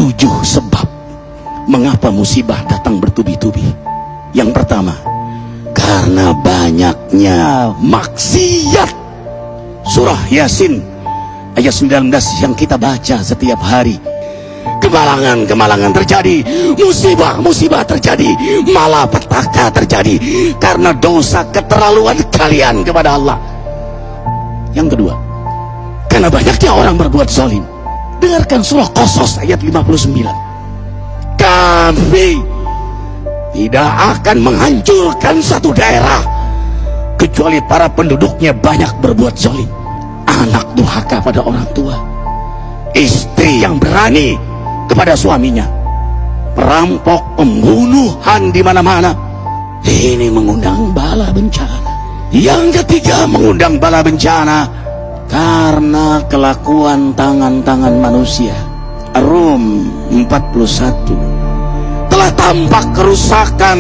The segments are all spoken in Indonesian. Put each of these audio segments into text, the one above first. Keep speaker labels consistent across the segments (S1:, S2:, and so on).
S1: 7 sebab mengapa musibah datang bertubi-tubi. Yang pertama, karena banyaknya maksiat. Surah Yasin ayat 19 yang kita baca setiap hari. Kemalangan terjadi, musibah terjadi, malapetaka terjadi karena dosa keterlaluan kalian kepada Allah. Yang kedua, karena banyaknya orang berbuat zalim. Dengarkan surah Qasas ayat 59. Kami tidak akan menghancurkan satu daerah kecuali para penduduknya banyak berbuat zalim. Anak durhaka pada orang tua, istri yang berani kepada suaminya, perampok, pembunuhan di mana-mana. Ini mengundang bala bencana. Yang ketiga, mengundang bala bencana karena kelakuan tangan-tangan manusia. Rum 41. Telah tampak kerusakan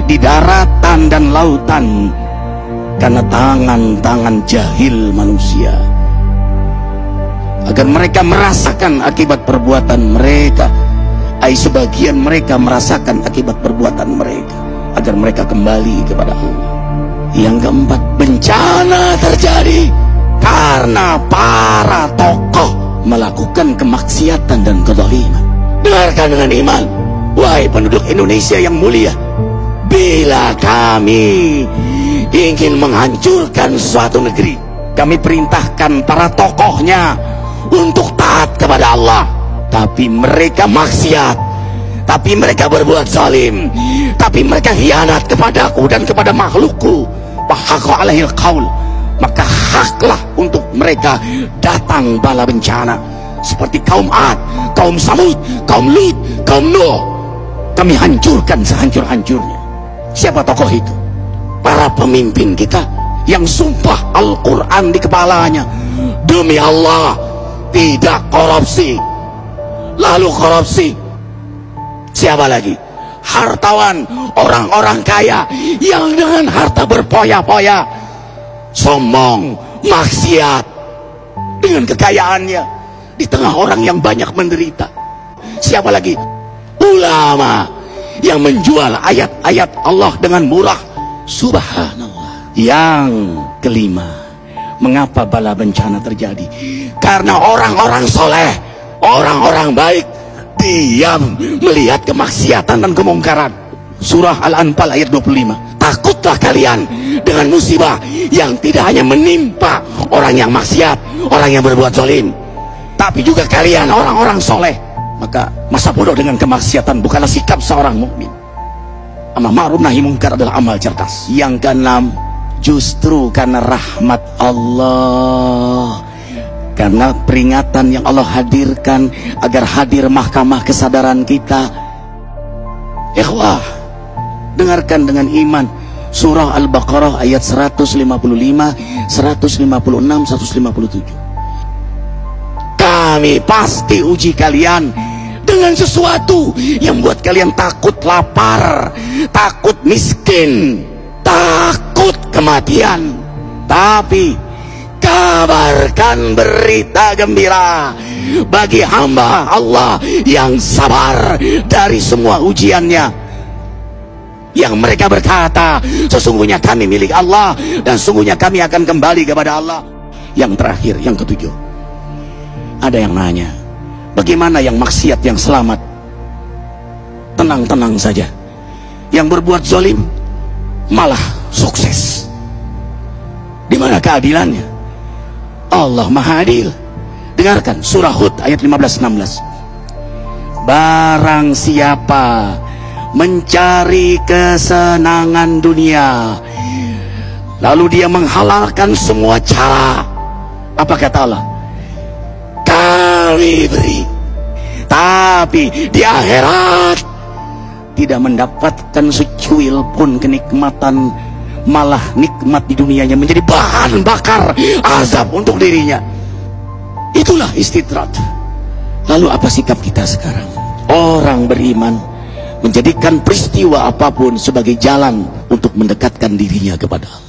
S1: di daratan dan lautan karena tangan-tangan jahil manusia, agar mereka merasakan akibat perbuatan mereka. Sebagian mereka merasakan akibat perbuatan mereka, agar mereka kembali kepada Allah. Yang keempat, bencana terjadi karena para tokoh melakukan kemaksiatan dan kezaliman. Dengarkan dengan iman, wahai penduduk Indonesia yang mulia, bila kami ingin menghancurkan suatu negeri, kami perintahkan para tokohnya untuk taat kepada Allah, tapi mereka maksiat, tapi mereka berbuat zalim, tapi mereka khianat kepadaku dan kepada makhlukku. Fahaqa alaihil qaul, maka haklah untuk mereka datang bala bencana seperti kaum Ad, kaum Samud, kaum Lut, kaum Nuh. Kami hancurkan sehancur-hancurnya. Siapa tokoh itu? Para pemimpin kita yang sumpah Al-Quran di kepalanya, demi Allah tidak korupsi. Lalu korupsi. Siapa lagi? Hartawan, orang-orang kaya yang dengan harta berpoya-poya, sombong, maksiat dengan kekayaannya di tengah orang yang banyak menderita. Siapa lagi? Ulama yang menjual ayat-ayat Allah dengan murah. Subhanallah. Yang kelima, mengapa bala bencana terjadi? Karena orang-orang soleh, orang-orang baik diam melihat kemaksiatan dan kemungkaran. Surah Al-Anfal ayat 25. Takutlah kalian dengan musibah yang tidak hanya menimpa orang yang maksiat, orang yang berbuat zalim, tapi juga kalian orang-orang soleh. Maka masa bodoh dengan kemaksiatan bukanlah sikap seorang mukmin. Amar ma'ruf nahi munkar adalah amal cerdas. Yang keenam, justru karena rahmat Allah, karena peringatan yang Allah hadirkan agar hadir mahkamah kesadaran kita. Ikhwah, dengarkan dengan iman surah Al-Baqarah ayat 155, 156, 157. Kami pasti uji kalian dengan sesuatu yang buat kalian takut lapar, takut miskin, takut kematian. Tapi kabarkan berita gembira bagi hamba Allah yang sabar dari semua ujiannya, yang mereka berkata, sesungguhnya kami milik Allah dan sesungguhnya kami akan kembali kepada Allah. Yang terakhir, yang ketujuh, ada yang nanya, bagaimana yang maksiat yang selamat? Tenang-tenang saja. Yang berbuat zalim malah sukses. Di mana keadilannya? Allah Maha Adil. Dengarkan surah Hud ayat 15-16. Barang siapa mencari kesenangan dunia, lalu dia menghalalkan semua cara, apa kata Allah? Kami beri, tapi di akhirat tidak mendapatkan secuil pun kenikmatan, malah nikmat di dunianya menjadi bahan bakar azab untuk dirinya. Itulah istidrat. Lalu apa sikap kita sekarang? Orang beriman menjadikan peristiwa apapun sebagai jalan untuk mendekatkan dirinya kepada Allah.